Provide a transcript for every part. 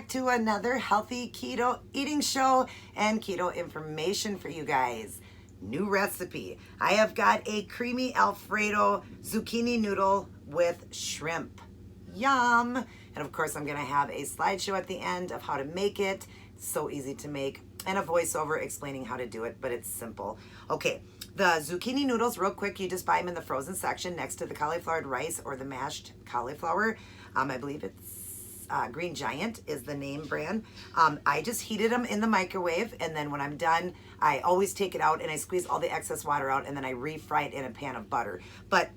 back to another healthy keto eating show and keto information for you guys. New recipe. I have got a creamy Alfredo zucchini noodle with shrimp. Yum! And of course, I'm going to have a slideshow at the end of how to make it. It's so easy to make, and a voiceover explaining how to do it, but it's simple. Okay, the zucchini noodles, real quick, you just buy them in the frozen section next to the cauliflowered rice or the mashed cauliflower. I believe it's Green Giant is the name brand. I just heated them in the microwave, and then when I'm done, I always take it out and I squeeze all the excess water out, and then I refry it in a pan of butter. But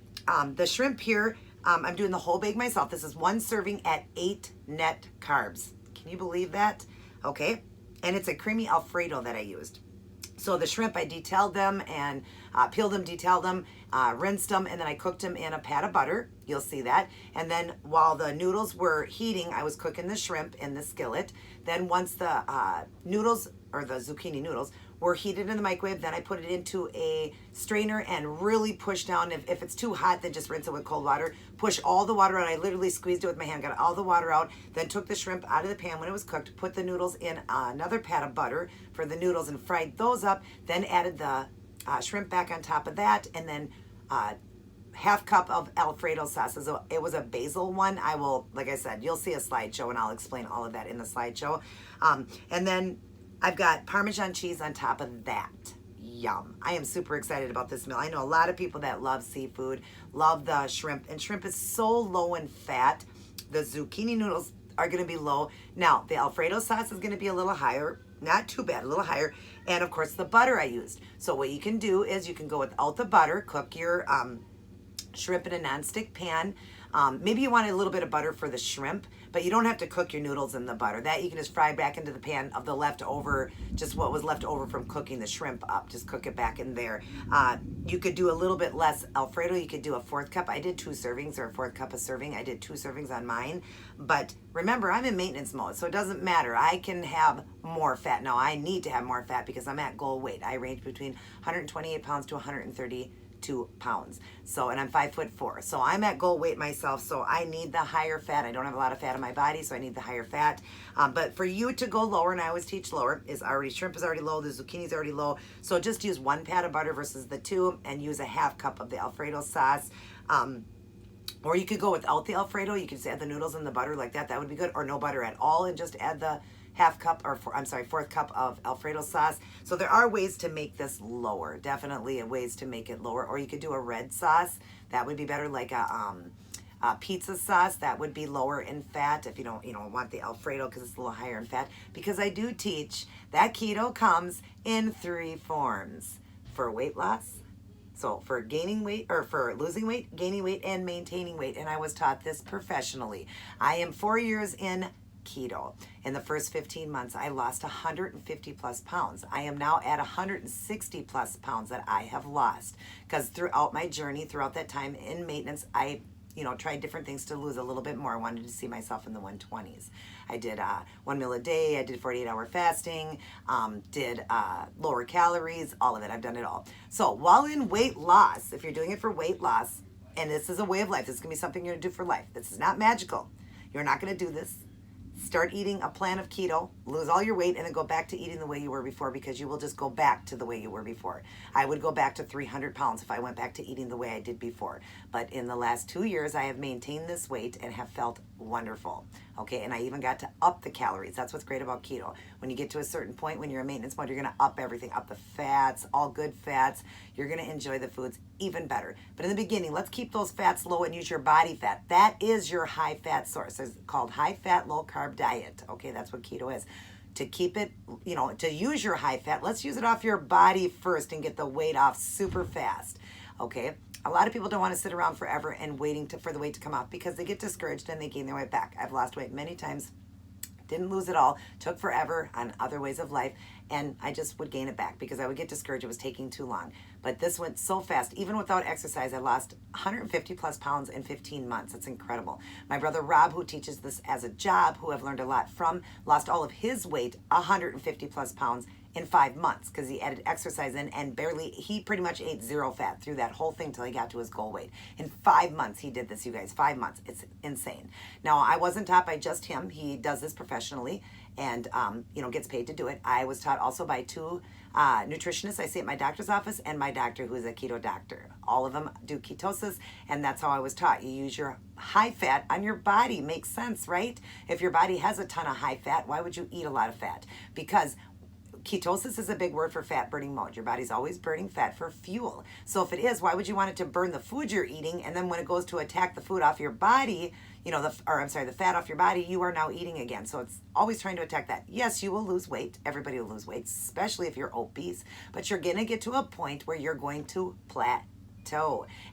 the shrimp here, I'm doing the whole bag myself. This is one serving at 8 net carbs. Can you believe that? Okay, and it's a creamy Alfredo that I used. So the shrimp, I detailed them and peeled them, detailed them, rinsed them, and then I cooked them in a pat of butter. You'll see that. And then while the noodles were heating, I was cooking the shrimp in the skillet. Then once the noodles, or the zucchini noodles, were heated in the microwave, then I put it into a strainer and really push down. If it's too hot, then just rinse it with cold water. Push all the water out. I literally squeezed it with my hand, got all the water out, then took the shrimp out of the pan when it was cooked, put the noodles in another pat of butter for the noodles and fried those up, then added the shrimp back on top of that, and then half cup of Alfredo sauce. It was a basil one. I will, like I said, you'll see a slideshow and I'll explain all of that in the slideshow. And then I've got Parmesan cheese on top of that. Yum. I am super excited about this meal. I know a lot of people that love seafood, love the shrimp, and shrimp is so low in fat. The zucchini noodles are going to be low. Now, the Alfredo sauce is going to be a little higher. Not too bad, a little higher. And of course, the butter I used. So what you can do is you can go without the butter, cook your shrimp in a nonstick pan. Maybe you want a little bit of butter for the shrimp, but you don't have to cook your noodles in the butter. That you can just fry back into the pan of the leftover, just what was left over from cooking the shrimp up. Just cook it back in there. You could do a little bit less Alfredo. You could do a 1/4 cup. I did 2 servings, or a 1/4 cup a serving. I did 2 servings on mine. But remember, I'm in maintenance mode, so it doesn't matter. I can have more fat. Now, I need to have more fat because I'm at goal weight. I range between 128 pounds to 132 pounds. So, and I'm 5'4". So I'm at goal weight myself. So I need the higher fat. I don't have a lot of fat in my body, so I need the higher fat. But for you to go lower, and I always teach lower, shrimp is already low, the zucchini is already low. So just use 1 pat of butter versus the 2, and use a half cup of the Alfredo sauce. Or you could go without the Alfredo. You could just add the noodles and the butter like that. That would be good. Or no butter at all, and just add the half cup, or 1/4 cup of Alfredo sauce. So there are ways to make this lower. Definitely ways to make it lower. Or you could do a red sauce. That would be better, like a pizza sauce. That would be lower in fat if you don't, want the Alfredo because it's a little higher in fat. Because I do teach that keto comes in 3 forms: for weight loss, so for gaining weight, or for losing weight, gaining weight, and maintaining weight. And I was taught this professionally. I am 4 years in keto. In the first 15 months, I lost 150 plus pounds. I am now at 160 plus pounds that I have lost, because throughout my journey, throughout that time in maintenance, I tried different things to lose a little bit more. I wanted to see myself in the 120s. I did 1 meal a day. I did 48-hour fasting, did lower calories, all of it. I've done it all. So while in weight loss, if you're doing it for weight loss, and this is a way of life, this is going to be something you're going to do for life. This is not magical. You're not going to do this. Start eating a plan of keto, lose all your weight, and then go back to eating the way you were before, because you will just go back to the way you were before. I would go back to 300 pounds if I went back to eating the way I did before. But in the last 2 years, I have maintained this weight and have felt wonderful. Okay, and I even got to up the calories. That's what's great about keto. When you get to a certain point, when you're in maintenance mode, you're going to up everything, up the fats, all good fats. You're going to enjoy the foods even better. But in the beginning, let's keep those fats low and use your body fat. That is your high fat source. It's called high fat, low carb diet. Okay, that's what keto is. To keep it, to use your high fat, let's use it off your body first and get the weight off super fast. Okay, a lot of people don't want to sit around forever and waiting for the weight to come off, because they get discouraged and they gain their weight back. I've lost weight many times, didn't lose it all, took forever on other ways of life, and I just would gain it back because I would get discouraged. It was taking too long. But this went so fast. Even without exercise, I lost 150 plus pounds in 15 months. It's incredible. My brother Rob, who teaches this as a job, who I've learned a lot from, lost all of his weight, 150 plus pounds, in 5 months because he added exercise in and he pretty much ate zero fat through that whole thing till he got to his goal weight. In 5 months, he did this, you guys, 5 months. It's insane. Now, I wasn't taught by just him. He does this professionally and, gets paid to do it. I was taught also by two nutritionists I see at my doctor's office and my doctor who is a keto doctor. All of them do ketosis, and that's how I was taught. You use your high fat on your body. Makes sense, right? If your body has a ton of high fat, why would you eat a lot of fat? Because ketosis is a big word for fat burning mode. Your body's always burning fat for fuel. So if it is, why would you want it to burn the food you're eating? And then when it goes to attack the food off your body, the fat off your body, you are now eating again. So it's always trying to attack that. Yes, you will lose weight. Everybody will lose weight, especially if you're obese. But you're going to get to a point where you're going to plateau.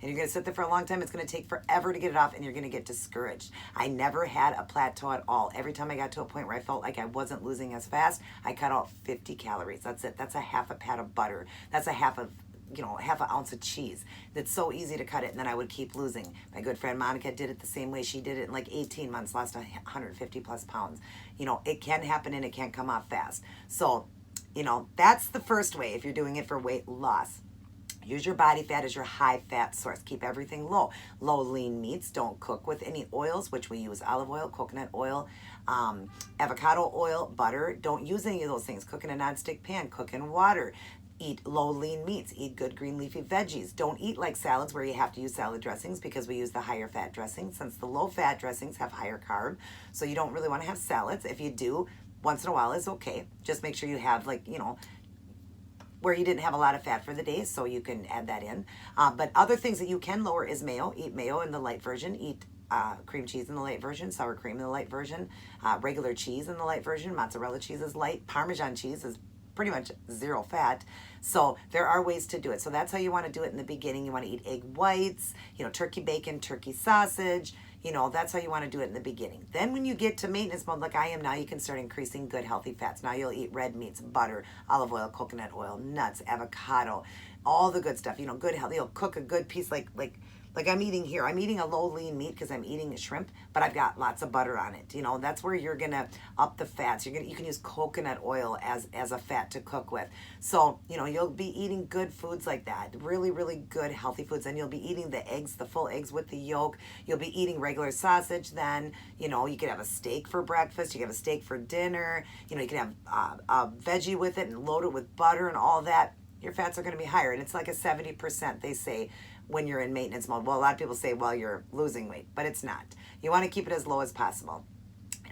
And you're going to sit there for a long time. It's going to take forever to get it off, and you're going to get discouraged. I never had a plateau at all. Every time I got to a point where I felt like I wasn't losing as fast, I cut out 50 calories. That's it. That's a half a pat of butter. That's a half an ounce of cheese. That's so easy to cut it, and then I would keep losing. My good friend Monica did it the same way. She did it in like 18 months, lost 150 plus pounds. It can happen and it can come off fast. So, that's the first way if you're doing it for weight loss. Use your body fat as your high fat source. Keep everything low. Low lean meats. Don't cook with any oils, which we use olive oil, coconut oil, avocado oil, butter. Don't use any of those things. Cook in a nonstick pan. Cook in water. Eat low lean meats. Eat good green leafy veggies. Don't eat like salads where you have to use salad dressings because we use the higher fat dressings since the low fat dressings have higher carb. So you don't really want to have salads. If you do, once in a while is okay. Just make sure you have where you didn't have a lot of fat for the day, so you can add that in. But other things that you can lower is mayo. Eat mayo in the light version. Eat cream cheese in the light version, sour cream in the light version, regular cheese in the light version. Mozzarella cheese is light. Parmesan cheese is pretty much zero fat. So there are ways to do it. So that's how you want to do it in the beginning. You want to eat egg whites, turkey bacon, turkey sausage. That's how you want to do it in the beginning. Then when you get to maintenance mode like I am now, you can start increasing good healthy fats. Now you'll eat red meats, butter, olive oil, coconut oil, nuts, avocado, all the good stuff. Good healthy. You'll cook a good piece like I'm eating here. I'm eating a low lean meat because I'm eating a shrimp, but I've got lots of butter on it. That's where you're gonna up the fats. You can use coconut oil as a fat to cook with. So you'll be eating good foods like that. Really, really good healthy foods. And you'll be eating the eggs, the full eggs with the yolk. You'll be eating regular sausage. Then you could have a steak for breakfast. You can have a steak for dinner. You can have a veggie with it and load it with butter and all that. Your fats are going to be higher, and it's like a 70%. They say when you're in maintenance mode. Well, a lot of people say, well, you're losing weight, but it's not. You want to keep it as low as possible.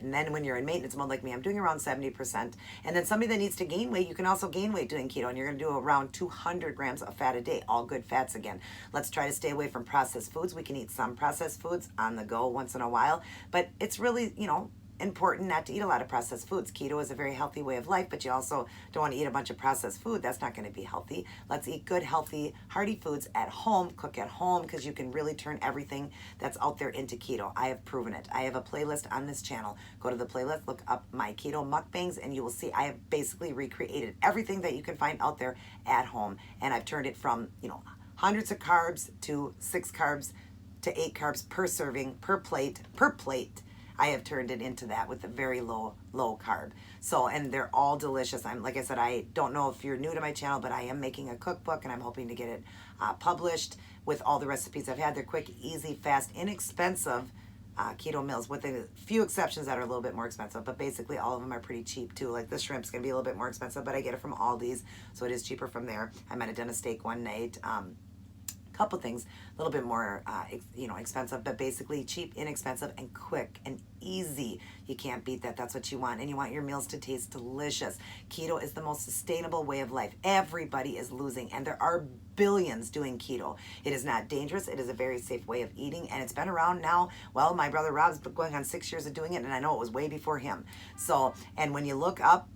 And then when you're in maintenance mode like me, I'm doing around 70%. And then somebody that needs to gain weight, you can also gain weight doing keto, and you're going to do around 200 grams of fat a day, all good fats again. Let's try to stay away from processed foods. We can eat some processed foods on the go once in a while, but it's really, important not to eat a lot of processed foods. Keto is a very healthy way of life, but you also don't want to eat a bunch of processed food. That's not going to be healthy. Let's eat good, healthy, hearty foods at home. Cook at home because you can really turn everything that's out there into keto. I have proven it. I have a playlist on this channel. Go to the playlist, look up my keto mukbangs, and you will see I have basically recreated everything that you can find out there at home. And I've turned it from, hundreds of carbs to 6 carbs to 8 carbs per serving, per plate. I have turned it into that with a very low carb. So, and they're all delicious. Like I said, I don't know if you're new to my channel, but I am making a cookbook and I'm hoping to get it published with all the recipes I've had. They're quick, easy, fast, inexpensive keto meals with a few exceptions that are a little bit more expensive, but basically all of them are pretty cheap too. Like the shrimp's gonna be a little bit more expensive, but I get it from Aldi's, so it is cheaper from there. I might have done a steak one night. Couple things a little bit more expensive, but basically cheap, inexpensive, and quick and easy. You can't beat that. That's what you want, and you want your meals to taste delicious. Keto is the most sustainable way of life. Everybody is losing, and there are billions doing keto. It is not dangerous. It is a very safe way of eating, and it's been around now. Well, my brother Rob's been going on 6 years of doing it, and I know it was way before him. So, and when you look up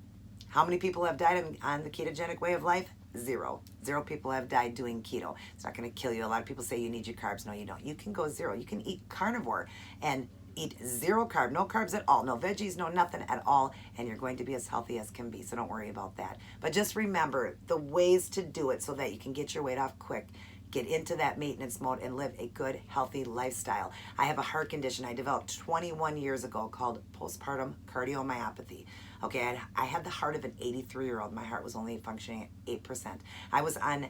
how many people have died on the ketogenic way of life, zero people have died doing keto. It's not going to kill you. A lot of people say you need your carbs. No, you don't. You can go zero. You can eat carnivore and eat zero carb, no carbs at all, no veggies, no nothing at all, and you're going to be as healthy as can be. So don't worry about that. But just remember the ways to do it so that you can get your weight off quick. Get into that maintenance mode and live a good, healthy lifestyle. I have a heart condition I developed 21 years ago called postpartum cardiomyopathy. Okay, I had the heart of an 83-year-old. My heart was only functioning at 8%. I was on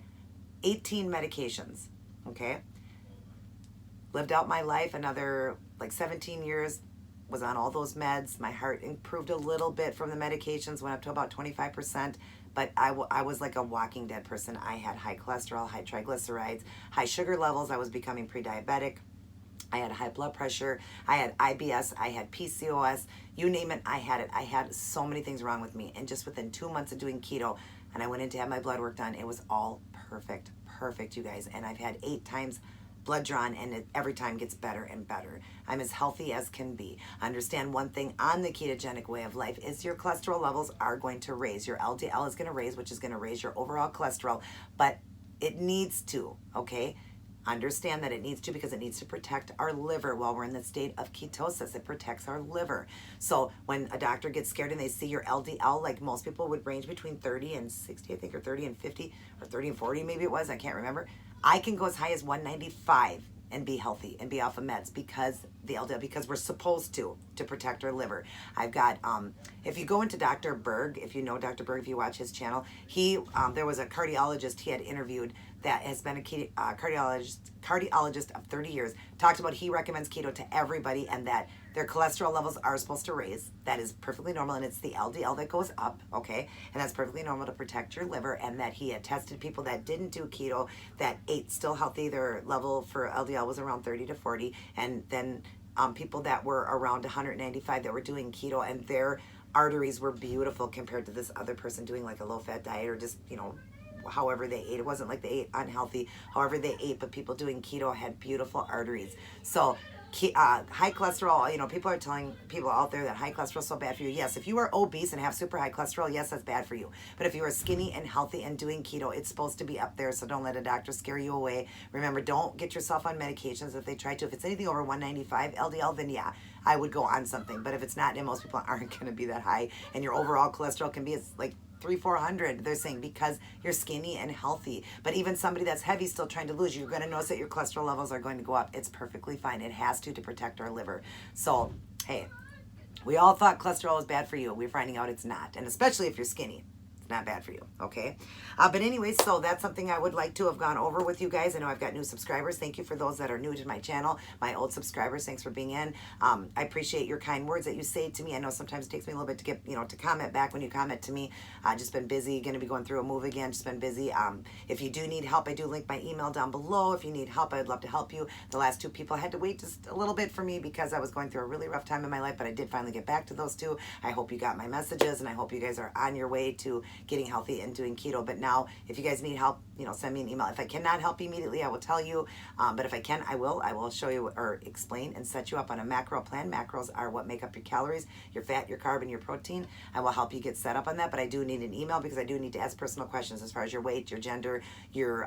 18 medications, okay? Lived out my life another like 17 years, was on all those meds. My heart improved a little bit from the medications, went up to about 25%, but I was like a walking dead person. I had high cholesterol, high triglycerides, high sugar levels. I was becoming pre-diabetic. I had high blood pressure. I had IBS. I had PCOS. You name it, I had it. I had so many things wrong with me. And just within 2 months of doing keto, and I went in to have my blood work done, it was all perfect, you guys. And I've had 8 times blood drawn, and it every time gets better and better. I'm as healthy as can be. Understand one thing on the ketogenic way of life is your cholesterol levels are going to raise. Your LDL is going to raise, which is going to raise your overall cholesterol, but it needs to, okay? Understand that it needs to, because it needs to protect our liver while we're in the state of ketosis. It protects our liver. So when a doctor gets scared and they see your LDL, like most people would range between 30 and 60, I think, or 30 and 50, or 30 and 40 maybe it was, I can't remember. I can go as high as 195 and be healthy and be off of meds because the LDL, because we're supposed to protect our liver. I've got, if you go into Dr. Berg, if you know Dr. Berg, if you watch his channel, there was a cardiologist he had interviewed that has been a cardiologist of 30 years, talked about he recommends keto to everybody and that their cholesterol levels are supposed to raise. That is perfectly normal, and it's the LDL that goes up, okay? And that's perfectly normal to protect your liver, and that he had tested people that didn't do keto, that ate still healthy. Their level for LDL was around 30 to 40, and then people that were around 195 that were doing keto, and their arteries were beautiful compared to this other person doing like a low-fat diet or just, however they ate. It wasn't like they ate unhealthy, however they ate, but people doing keto had beautiful arteries. So high cholesterol, people are telling people out there that high cholesterol is so bad for you. Yes, if you are obese and have super high cholesterol, yes, that's bad for you. But if you are skinny and healthy and doing keto, it's supposed to be up there, so don't let a doctor scare you away. Remember, don't get yourself on medications if they try to. If it's anything over 195 LDL, then yeah, I would go on something. But if it's not, and most people aren't going to be that high, and your overall cholesterol can be like 300-400, they're saying, because you're skinny and healthy. But even somebody that's heavy still trying to lose, you're going to notice that your cholesterol levels are going to go up. It's perfectly fine. It has to protect our liver. So, hey, we all thought cholesterol was bad for you. We're finding out it's not. And especially if you're skinny, it's not bad for you, okay? But anyway, so that's something I would like to have gone over with you guys. I know I've got new subscribers. Thank you for those that are new to my channel. My old subscribers, thanks for being in. I appreciate your kind words that you say to me. I know sometimes it takes me a little bit to get, to comment back when you comment to me. Just been busy, going to be going through a move again, just been busy. If you do need help, I do link my email down below. If you need help, I'd love to help you. The last 2 people had to wait just a little bit for me because I was going through a really rough time in my life, but I did finally get back to those 2. I hope you got my messages, and I hope you guys are on your way to getting healthy and doing keto. But now, if you guys need help, send me an email. If I cannot help immediately, I will tell you. But if I can, I will show you or explain and set you up on a macro plan. Macros are what make up your calories, your fat, your carb, and your protein. I will help you get set up on that, but I do need an email because I do need to ask personal questions as far as your weight, your gender, your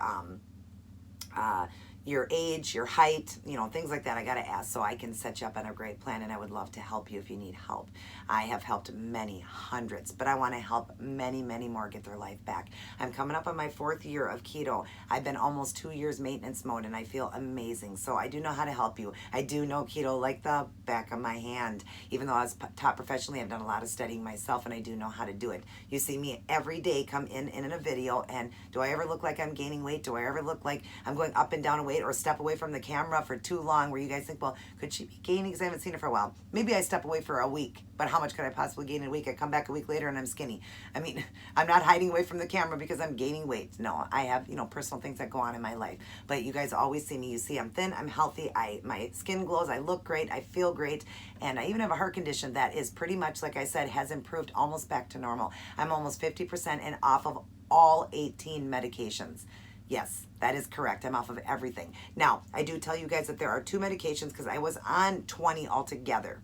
age, your height, things like that. I got to ask so I can set you up on a great plan, and I would love to help you if you need help. I have helped many, hundreds, but I want to help many, many more get their life back. I'm coming up on my 4th year of keto. I've been almost 2 years maintenance mode, and I feel amazing. So I do know how to help you. I do know keto like the back of my hand. Even though I was taught professionally, I've done a lot of studying myself, and I do know how to do it. You see me every day come in a video, and do I ever look like I'm gaining weight? Do I ever look like I'm going up and down a weight or step away from the camera for too long where you guys think, well, could she be gaining because I haven't seen her for a while? Maybe I step away for a week, but how much could I possibly gain in a week? I come back a week later and I'm skinny. I mean, I'm not hiding away from the camera because I'm gaining weight. No, I have, personal things that go on in my life. But you guys always see me. You see I'm thin, I'm healthy, my skin glows, I look great, I feel great, and I even have a heart condition that is pretty much, like I said, has improved almost back to normal. I'm almost 50% and off of all 18 medications. Yes, that is correct. I'm off of everything. Now, I do tell you guys that there are 2 medications because I was on 20 altogether.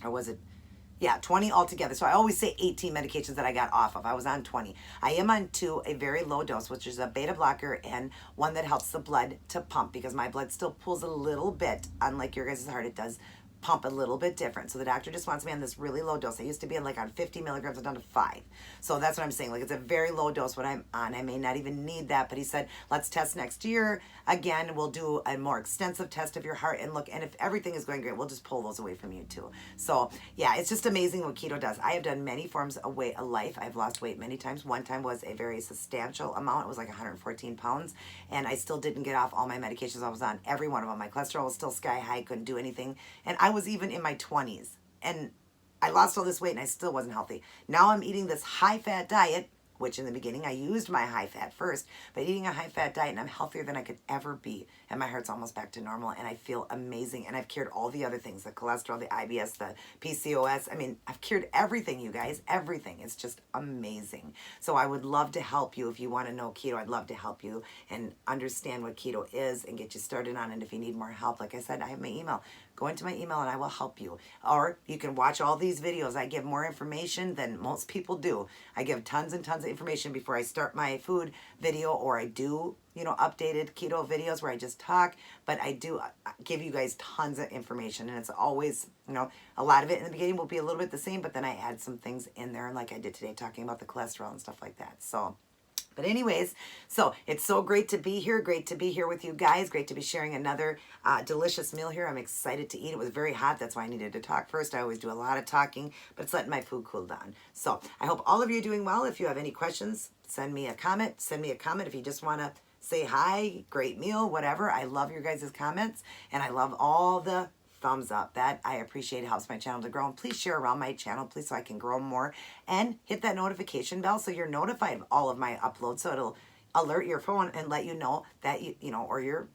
Or was it? Yeah, 20 altogether. So I always say 18 medications that I got off of. I was on 20. I am on 2, a very low dose, which is a beta blocker, and one that helps the blood to pump because my blood still pulls a little bit, unlike your guys' heart. It does pump a little bit different. So the doctor just wants me on this really low dose. I used to be like on 50 milligrams, I'm down to 5. So that's what I'm saying. Like, it's a very low dose what I'm on. I may not even need that, but he said, let's test next year. Again, we'll do a more extensive test of your heart and look, and if everything is going great, we'll just pull those away from you too. So yeah, it's just amazing what keto does. I have done many forms of life. I've lost weight many times. One time was a very substantial amount. It was like 114 pounds, and I still didn't get off all my medications I was on. Every one of them. My cholesterol was still sky high, couldn't do anything, and I was even in my 20s, and I lost all this weight and I still wasn't healthy. Now I'm eating this high-fat diet, which in the beginning I used my high-fat first, but eating a high-fat diet, and I'm healthier than I could ever be, and my heart's almost back to normal, and I feel amazing, and I've cured all the other things, the cholesterol, the IBS, the PCOS. I mean, I've cured everything, you guys, everything. It's just amazing. So I would love to help you. If you want to know keto, I'd love to help you and understand what keto is and get you started on it. If you need more help, like I said, I have my email. Go into my email and I will help you. Or you can watch all these videos. I give more information than most people do. I give tons and tons of information before I start my food video, or I do, updated keto videos where I just talk, but I do give you guys tons of information, and it's always, a lot of it in the beginning will be a little bit the same, but then I add some things in there, like I did today, talking about the cholesterol and stuff like that. But anyways, so it's so great to be here. Great to be here with you guys. Great to be sharing another delicious meal here. I'm excited to eat. It was very hot. That's why I needed to talk first. I always do a lot of talking, but it's letting my food cool down. So I hope all of you are doing well. If you have any questions, send me a comment. Send me a comment if you just want to say hi, great meal, whatever. I love your guys' comments, and I love all the thumbs up. That I appreciate. It helps my channel to grow. And please share around my channel, please, so I can grow more. And hit that notification bell so you're notified of all of my uploads, so it'll alert your phone and let you know that or your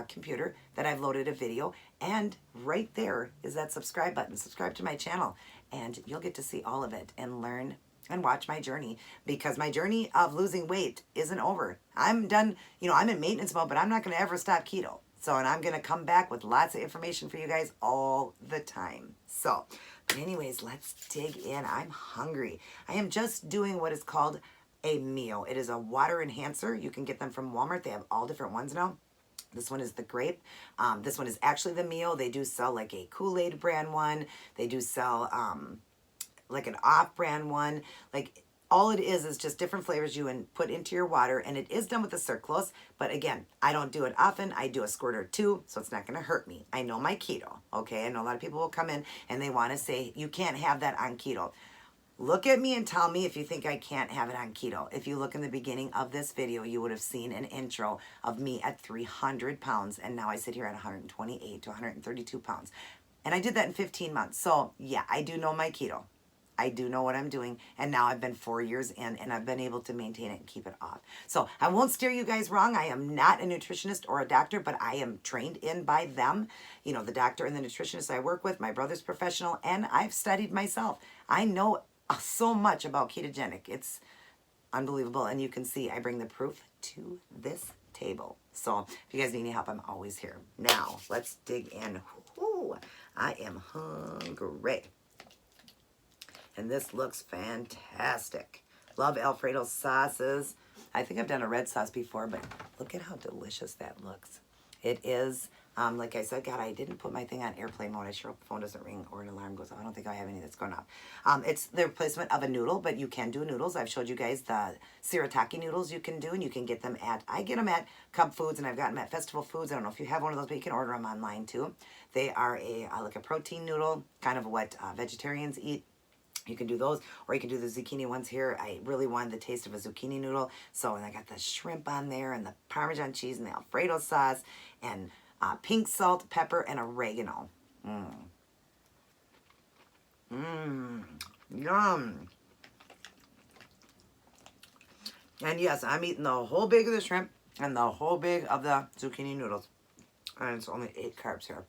computer, that I've loaded a video. And right there is that subscribe button. Subscribe to my channel, and you'll get to see all of it and learn and watch my journey, because my journey of losing weight isn't over. I'm done. I'm in maintenance mode, but I'm not going to ever stop keto. And I'm going to come back with lots of information for you guys all the time. But anyways, let's dig in. I'm hungry. I am just doing what is called a meal. It is a water enhancer. You can get them from Walmart. They have all different ones now. This one is the grape. This one is actually the Mio. They do sell like a Kool-Aid brand one. They do sell like an off-brand one. Like, all it is just different flavors you put into your water, and it is done with the sucralose. But again, I don't do it often. I do a squirt or two, so it's not going to hurt me. I know my keto, okay? I know a lot of people will come in and they want to say, you can't have that on keto. Look at me and tell me if you think I can't have it on keto. If you look in the beginning of this video, you would have seen an intro of me at 300 pounds, and now I sit here at 128 to 132 pounds. And I did that in 15 months. So yeah, I do know my keto. I do know what I'm doing, and now I've been 4 years in, and I've been able to maintain it and keep it off. So I won't steer you guys wrong. I am not a nutritionist or a doctor, but I am trained in by them. The doctor and the nutritionist I work with, my brother's professional, and I've studied myself. I know so much about ketogenic. It's unbelievable, and you can see I bring the proof to this table. So if you guys need any help, I'm always here. Now, let's dig in. Ooh, I am hungry. And this looks fantastic. Love Alfredo sauces. I think I've done a red sauce before, but look at how delicious that looks. It is, like I said, God, I didn't put my thing on airplane mode. I sure hope the phone doesn't ring or an alarm goes off. I don't think I have any that's going off. It's the replacement of a noodle, but you can do noodles. I've showed you guys the shirataki noodles you can do, and you can get them I get them at Cub Foods, and I've gotten them at Festival Foods. I don't know if you have one of those, but you can order them online too. They are like a protein noodle, kind of what vegetarians eat. You can do those, or you can do the zucchini ones here. I really wanted the taste of a zucchini noodle, so I got the shrimp on there, and the Parmesan cheese, and the Alfredo sauce, and pink salt, pepper, and oregano. Yum. And yes, I'm eating the whole bag of the shrimp and the whole bag of the zucchini noodles, and it's only 8 carbs here.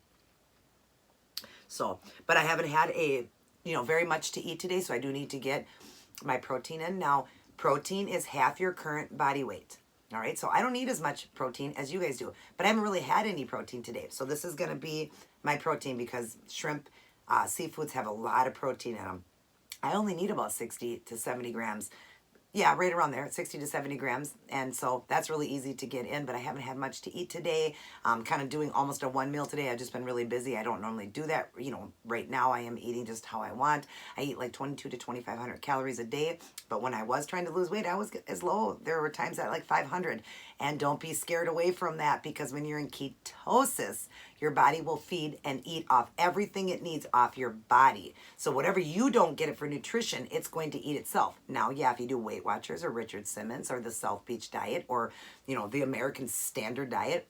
So, but I haven't had very much to eat today, so I do need to get my protein in. Now, protein is half your current body weight. All right, so I don't need as much protein as you guys do, but I haven't really had any protein today. So this is going to be my protein, because shrimp, seafoods have a lot of protein in them. I only need about 60 to 70 grams Yeah, right around there, 60 to 70 grams. And so that's really easy to get in, but I haven't had much to eat today. I'm kind of doing almost a one meal today. I've just been really busy. I don't normally do that. You know, right now I am eating just how I want. I eat like 22 to 2,500 calories a day. But when I was trying to lose weight, I was as low. There were times at like 500. And don't be scared away from that, because when you're in ketosis, your body will feed and eat off everything it needs off your body. So whatever you don't get it for nutrition, it's going to eat itself. Now, yeah, if you do Weight Watchers or Richard Simmons or the South Beach diet or, you know, the American Standard diet,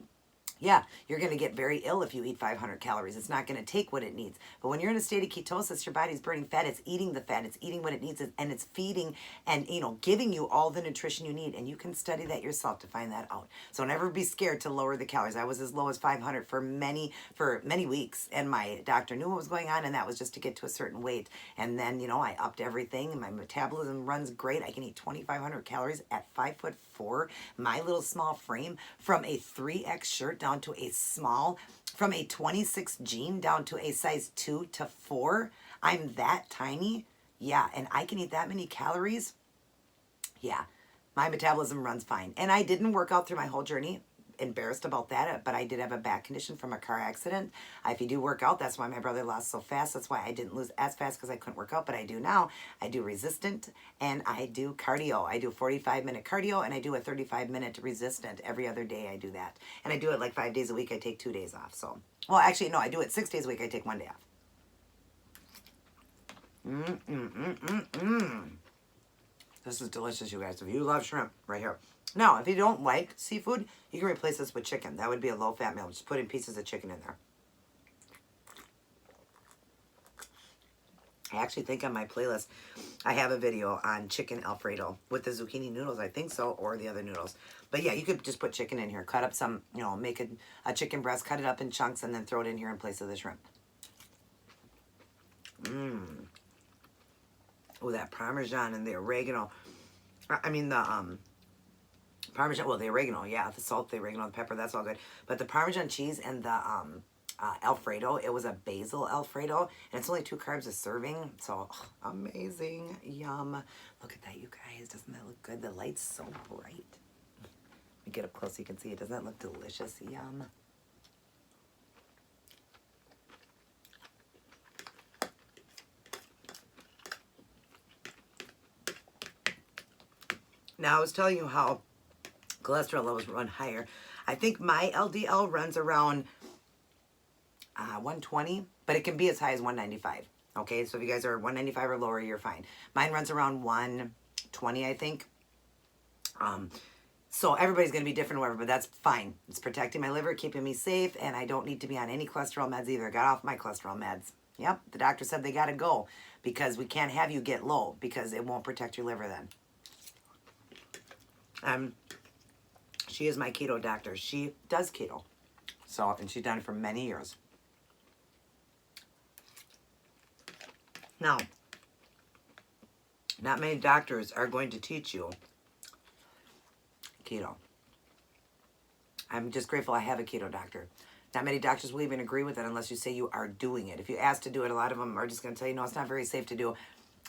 yeah, you're going to get very ill if you eat 500 calories. It's not going to take what it needs. But when you're in a state of ketosis, your body's burning fat. It's eating the fat. It's eating what it needs, and it's feeding and, you know, giving you all the nutrition you need. And you can study that yourself to find that out. So never be scared to lower the calories. I was as low as 500 for many weeks, and my doctor knew what was going on, and that was just to get to a certain weight. And then, you know, I upped everything, and my metabolism runs great. I can eat 2,500 calories at 5'4", my little small frame, from a 3X shirt down to a small, from a 26 jean down to a size 2 to 4. I'm that tiny. Yeah, and I can eat that many calories. Yeah, my metabolism runs fine. And I didn't work out through my whole journey. Embarrassed about that, but I did have a back condition from a car accident. If you do work out, that's why my brother lost so fast. That's why I didn't lose as fast, because I couldn't work out, but I do now. I do resistant and I do cardio. I do 45-minute cardio and I do a 35-minute resistant every other day. I do that. And I do it like 5 days a week. I take 2 days off. So, well, actually, no, I do it 6 days a week. I take 1 day off. This is delicious, you guys. If you love shrimp, right here. Now, if you don't like seafood, you can replace this with chicken. That would be a low-fat meal. Just put in pieces of chicken in there. I actually think on my playlist, I have a video on chicken Alfredo with the zucchini noodles. I think so, or the other noodles. But yeah, you could just put chicken in here. Cut up some, you know, make a chicken breast, cut it up in chunks, and then throw it in here in place of the shrimp. Oh, that Parmesan and the oregano. I mean, the Parmesan, well, the oregano, yeah, the salt, the oregano, the pepper, that's all good. But the Parmesan cheese and the Alfredo, it was a basil Alfredo, and it's only 2 carbs a serving, so amazing, yum. Look at that, you guys, doesn't that look good? The light's so bright. Let me get up close so you can see it. Doesn't that look delicious? Yum. Now, I was telling you how cholesterol levels run higher. I think my LDL runs around 120, but it can be as high as 195. Okay, so if you guys are 195 or lower, you're fine. Mine runs around 120, I think. So everybody's going to be different or whatever, but that's fine. It's protecting my liver, keeping me safe, and I don't need to be on any cholesterol meds either. Got off my cholesterol meds. Yep, the doctor said they got to go because we can't have you get low because it won't protect your liver then. She is my keto doctor. She does keto. So, and she's done it for many years. Now, not many doctors are going to teach you keto. I'm just grateful I have a keto doctor. Not many doctors will even agree with it unless you say you are doing it. If you ask to do it, a lot of them are just going to tell you, no, it's not very safe to do.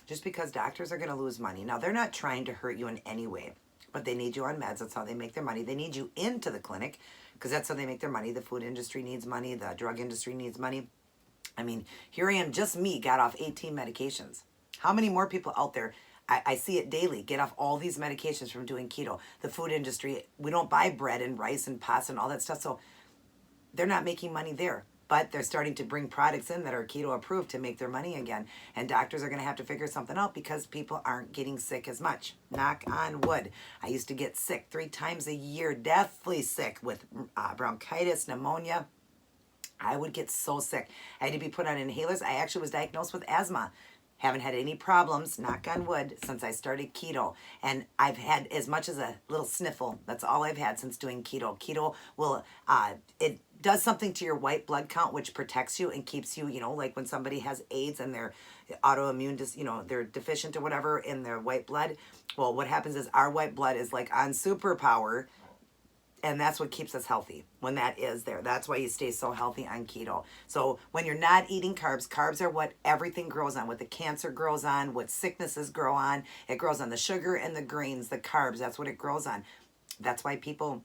Just because doctors are going to lose money. Now, they're not trying to hurt you in any way, but they need you on meds. That's how they make their money. They need you into the clinic because that's how they make their money. The food industry needs money. The drug industry needs money. I mean, here I am, just me, got off 18 medications. How many more people out there, I see it daily, get off all these medications from doing keto? The food industry, we don't buy bread and rice and pasta and all that stuff, so they're not making money there. But they're starting to bring products in that are keto approved to make their money again. And doctors are going to have to figure something out because people aren't getting sick as much. Knock on wood. I used to get sick 3 times a year, deathly sick with bronchitis, pneumonia. I would get so sick. I had to be put on inhalers. I actually was diagnosed with asthma. Haven't had any problems, knock on wood, since I started keto. And I've had as much as a little sniffle. That's all I've had since doing keto. Keto will, it does something to your white blood count, which protects you and keeps you, you know, like when somebody has AIDS and they're autoimmune, you know, they're deficient or whatever in their white blood. Well, what happens is our white blood is like on superpower. And that's what keeps us healthy when that is there. That's why you stay so healthy on keto. So when you're not eating carbs, carbs are what everything grows on, what the cancer grows on, what sicknesses grow on. It grows on the sugar and the grains, the carbs. That's what it grows on. That's why people,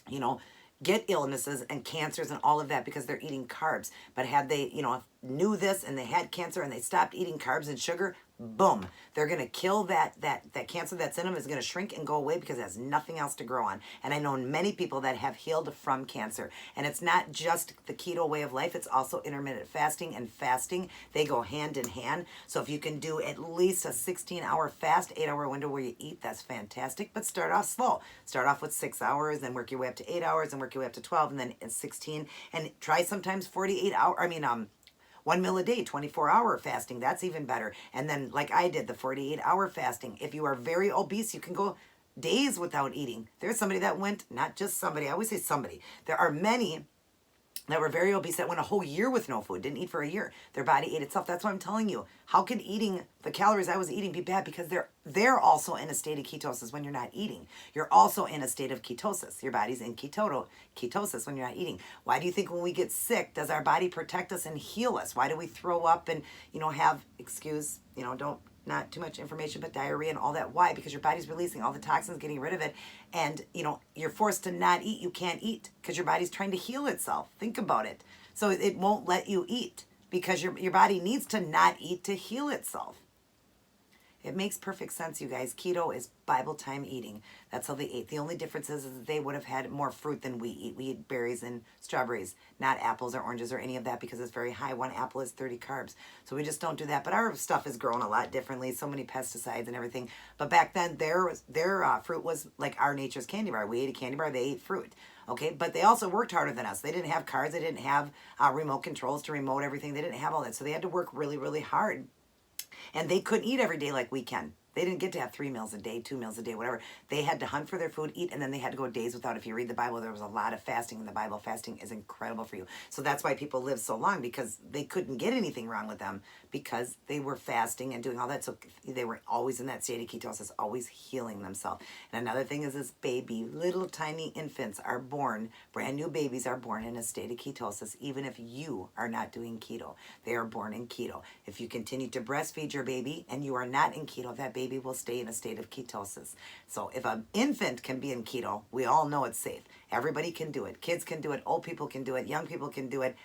you know, get illnesses and cancers and all of that because they're eating carbs. But had they, you know, knew this and they had cancer and they stopped eating carbs and sugar, boom, they're going to kill that cancer that's in them is going to shrink and go away because it has nothing else to grow on. And I know many people that have healed from cancer. And it's not just the keto way of life, it's also intermittent fasting and fasting. They go hand in hand. So if you can do at least a 16-hour fast, 8-hour window where you eat, that's fantastic. But start off slow. Start off with 6 hours, then work your way up to 8 hours, and work your way up to 12, and then 16. And try sometimes 48 hour, 1 meal a day, 24-hour fasting. That's even better. And then, like I did, the 48-hour fasting. If you are very obese, you can go days without eating. There's somebody that went, not just somebody, I always say somebody. There are many that were very obese that went a whole year with no food, didn't eat for a year. Their body ate itself. That's what I'm telling you. How can eating the calories I was eating be bad? Because they're also in a state of ketosis when you're not eating. You're also in a state of ketosis. Your body's in ketosis when you're not eating. Why do you think when we get sick, does our body protect us and heal us? Why do we throw up and, have, not too much information, but diarrhea and all that? Why? Because your body's releasing all the toxins, getting rid of it. And, you're forced to not eat. You can't eat because your body's trying to heal itself. Think about it. So it won't let you eat because your body needs to not eat to heal itself. It makes perfect sense, you guys. Keto is Bible time eating. That's how they ate. The only difference is that they would have had more fruit than we eat. We eat berries and strawberries, not apples or oranges or any of that because it's very high. 1 apple is 30 carbs. So we just don't do that. But our stuff is grown a lot differently. So many pesticides and everything. But back then, their fruit was like our nature's candy bar. We ate a candy bar. They ate fruit. Okay, but they also worked harder than us. They didn't have cars. They didn't have remote controls to remote everything. They didn't have all that. So they had to work really, really hard. And they couldn't eat every day like we can. They didn't get to have 3 meals a day, 2 meals a day, whatever. They had to hunt for their food, eat, and then they had to go days without. If you read the Bible, there was a lot of fasting in the Bible. Fasting is incredible for you. So that's why people live so long, because they couldn't get anything wrong with them because they were fasting and doing all that. So they were always in that state of ketosis, always healing themselves. And another thing is this little tiny infants are born, brand new babies are born in a state of ketosis, even if you are not doing keto. They are born in keto. If you continue to breastfeed your baby and you are not in keto, that baby will stay in a state of ketosis. So if an infant can be in keto, we all know it's safe. Everybody can do it. Kids can do it. Old people can do it. Young people can do it.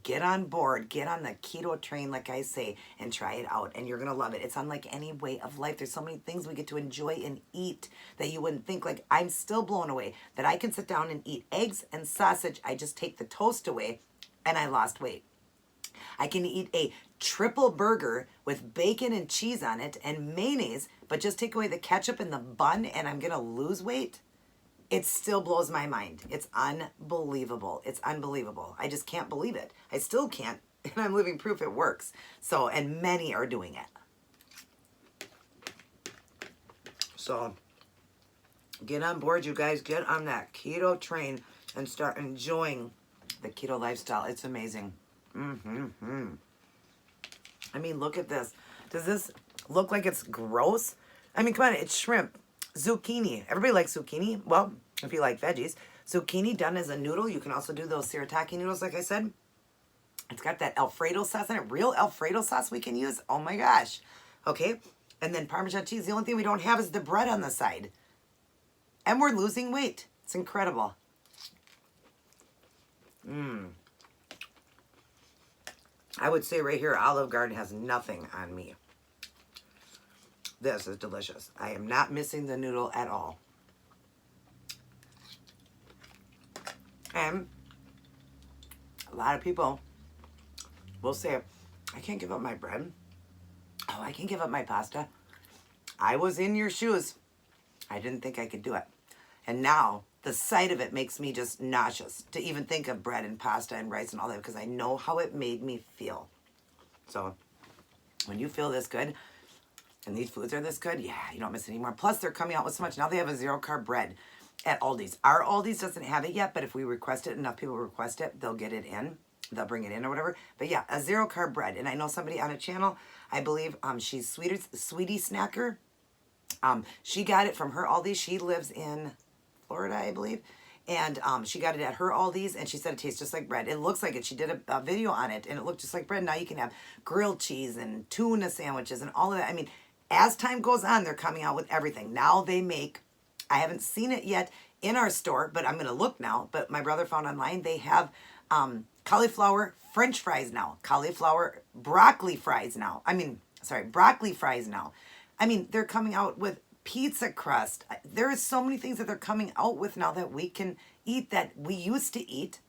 Get on board. Get on the keto train, like I say, and try it out. And you're going to love it. It's unlike any way of life. There's so many things we get to enjoy and eat that you wouldn't think. Like, I'm still blown away that I can sit down and eat eggs and sausage. I just take the toast away and I lost weight. I can eat a triple burger with bacon and cheese on it and mayonnaise, but just take away the ketchup and the bun and I'm going to lose weight. It still blows my mind. It's unbelievable. It's unbelievable. I just can't believe it. I still can't, and I'm living proof it works. So, and many are doing it. So, get on board, you guys. Get on that keto train and start enjoying the keto lifestyle. It's amazing. I mean, look at this. Does this look like it's gross? I mean, come on, it's shrimp. Zucchini. Everybody likes zucchini. Well, if you like veggies. Zucchini done as a noodle. You can also do those shirataki noodles, like I said. It's got that Alfredo sauce in it. Real Alfredo sauce we can use. Oh my gosh. Okay. And then Parmesan cheese. The only thing we don't have is the bread on the side. And we're losing weight. It's incredible. I would say right here, Olive Garden has nothing on me. This is delicious. I am not missing the noodle at all. And a lot of people will say, I can't give up my bread. Oh, I can't give up my pasta. I was in your shoes. I didn't think I could do it. And now the sight of it makes me just nauseous to even think of bread and pasta and rice and all that, because I know how it made me feel. So when you feel this good and these foods are this good, yeah, you don't miss it anymore. Plus they're coming out with so much. Now they have a 0-carb bread at Aldi's. Our Aldi's doesn't have it yet, but if we request it, enough people request it, they'll get it in. They'll bring it in or whatever. But yeah, a 0-carb bread. And I know somebody on a channel, I believe she's Sweetie Snacker. She got it from her Aldi. She lives in Florida, I believe. And she got it at her Aldi's, and she said it tastes just like bread. It looks like it. She did a video on it, and it looked just like bread. Now you can have grilled cheese and tuna sandwiches and all of that. I mean, as time goes on, they're coming out with everything. Now they make, I haven't seen it yet in our store, but I'm going to look now. But my brother found online, they have cauliflower French fries now. Cauliflower broccoli fries now. Broccoli fries now. I mean, they're coming out with pizza crust. There is so many things that they're coming out with now that we can eat that we used to eat.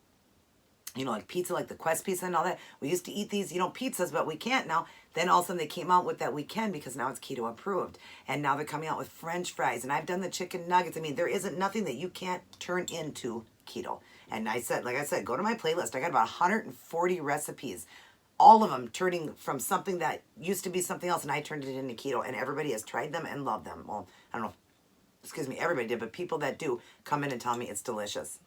You know, like pizza, like the Quest pizza and all that. We used to eat these, you know, pizzas, but we can't now. Then all of a sudden they came out with that we can because now it's keto approved. And now they're coming out with French fries. And I've done the chicken nuggets. I mean, there isn't nothing that you can't turn into keto. And I said, like I said, go to my playlist. I got about 140 recipes. All of them turning from something that used to be something else, and I turned it into keto. And everybody has tried them and loved them. Well, I don't know, excuse me, everybody did, but people that do come in and tell me it's delicious.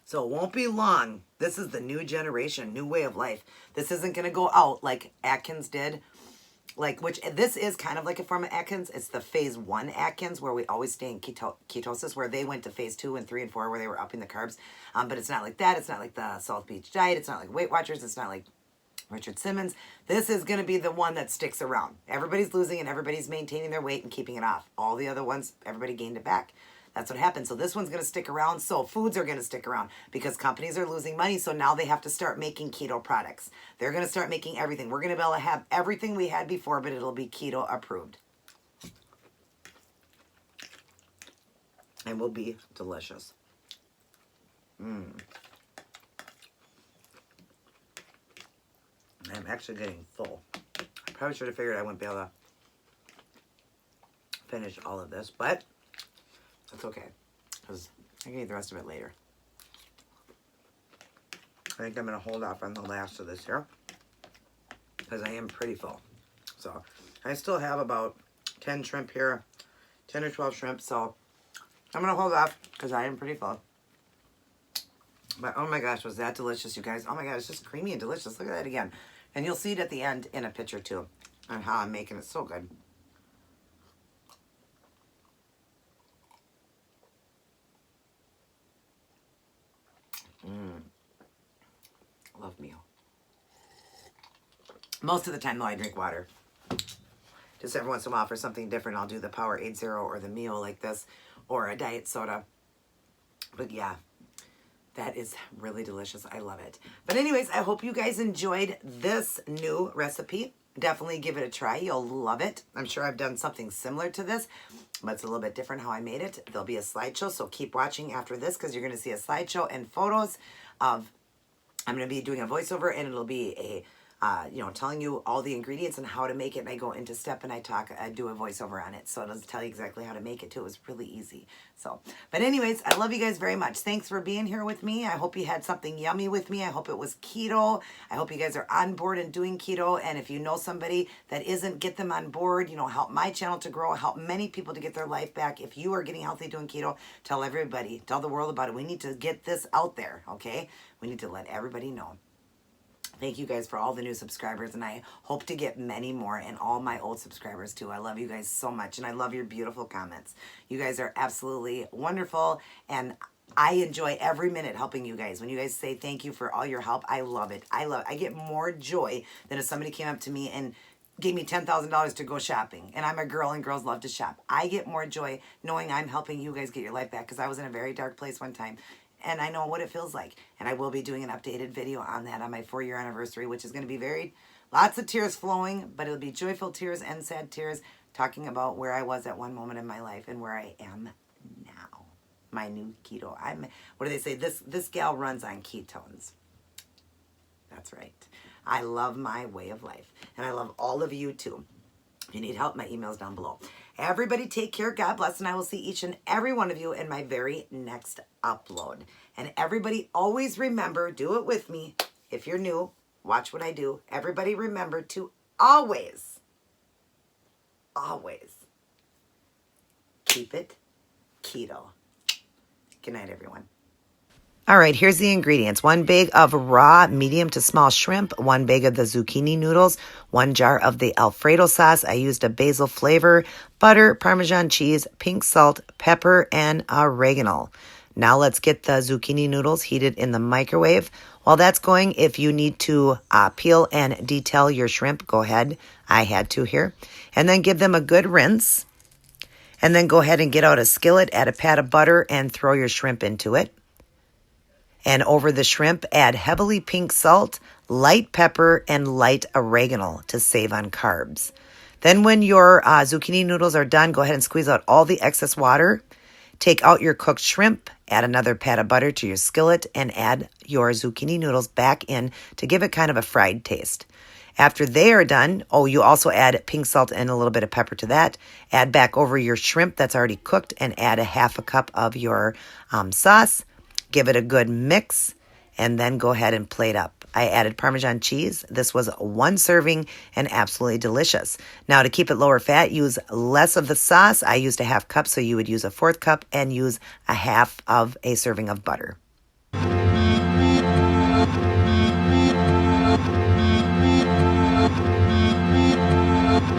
So it won't be long. This is the new generation, new way of life. This isn't going to go out like Atkins did. Which this is kind of like a form of Atkins. It's the phase 1 Atkins where we always stay in ketosis, where they went to phase 2 and 3 and 4 where they were upping the carbs. But it's not like that. It's not like the Salt Beach diet. It's not like Weight Watchers. It's not like Richard Simmons. This is going to be the one that sticks around. Everybody's losing and everybody's maintaining their weight and keeping it off. All the other ones, everybody gained it back. That's what happened. So this one's going to stick around. So foods are going to stick around because companies are losing money. So now they have to start making keto products. They're going to start making everything. We're going to be able to have everything we had before, but it'll be keto approved. And will be delicious. I'm actually getting full. I probably should have figured I wouldn't be able to finish all of this, but that's okay, because I can eat the rest of it later. I think I'm going to hold off on the last of this here, because I am pretty full. So, I still have about 10 shrimp here, 10 or 12 shrimp, so I'm going to hold off, because I am pretty full. But, oh my gosh, was that delicious, you guys. Oh my god, it's just creamy and delicious. Look at that again. And you'll see it at the end in a picture, too, on how I'm making it so good. Love meal. Most of the time, though, I drink water. Just every once in a while for something different, I'll do the Powerade Zero or the meal like this, or a diet soda. But yeah, that is really delicious. I love it. But anyways, I hope you guys enjoyed this new recipe. Definitely give it a try. You'll love it. I'm sure I've done something similar to this, but it's a little bit different how I made it. There'll be a slideshow, so keep watching after this because you're going to see a slideshow and photos of, I'm going to be doing a voiceover, and it'll be a, telling you all the ingredients and how to make it. And I go into step and I do a voiceover on it. So it'll tell you exactly how to make it too. It was really easy. So, but anyways, I love you guys very much. Thanks for being here with me. I hope you had something yummy with me. I hope it was keto. I hope you guys are on board and doing keto. And if you know somebody that isn't, get them on board. Help my channel to grow, help many people to get their life back. If you are getting healthy doing keto, tell everybody, tell the world about it. We need to get this out there, okay? We need to let everybody know. Thank you guys for all the new subscribers, and I hope to get many more, and all my old subscribers too. I love you guys so much, and I love your beautiful comments. You guys are absolutely wonderful, and I enjoy every minute helping you guys. When you guys say thank you for all your help, I love it. I get more joy than if somebody came up to me and gave me $10,000 to go shopping, and I'm a girl and girls love to shop. I get more joy knowing I'm helping you guys get your life back, because I was in a very dark place one time. And I know what it feels like. And I will be doing an updated video on that on my 4-year anniversary, which is going to be lots of tears flowing, but it'll be joyful tears and sad tears, talking about where I was at one moment in my life and where I am now. My new keto. What do they say? This gal runs on ketones. That's right. I love my way of life. And I love all of you too. If you need help, my email's down below. Everybody take care, God bless, and I will see each and every one of you in my very next upload. And everybody always remember, do it with me. If you're new, watch what I do. Everybody remember to always keep it keto. Good night, everyone. All right, here's the ingredients. 1 bag of raw, medium to small shrimp, 1 bag of the zucchini noodles, 1 jar of the Alfredo sauce. I used a basil flavor, butter, Parmesan cheese, pink salt, pepper, and oregano. Now let's get the zucchini noodles heated in the microwave. While that's going, if you need to peel and detail your shrimp, go ahead. I had to here. And then give them a good rinse. And then go ahead and get out a skillet, add a pat of butter, and throw your shrimp into it. And over the shrimp, add heavily pink salt, light pepper, and light oregano to save on carbs. Then when your zucchini noodles are done, go ahead and squeeze out all the excess water. Take out your cooked shrimp, add another pat of butter to your skillet, and add your zucchini noodles back in to give it kind of a fried taste. After they are done, you also add pink salt and a little bit of pepper to that. Add back over your shrimp that's already cooked and add a half a cup of your sauce. Give it a good mix, and then go ahead and plate up. I added Parmesan cheese. This was 1 serving and absolutely delicious. Now, to keep it lower fat, use less of the sauce. I used a half cup, so you would use a 1/4 cup and use a half of a serving of butter.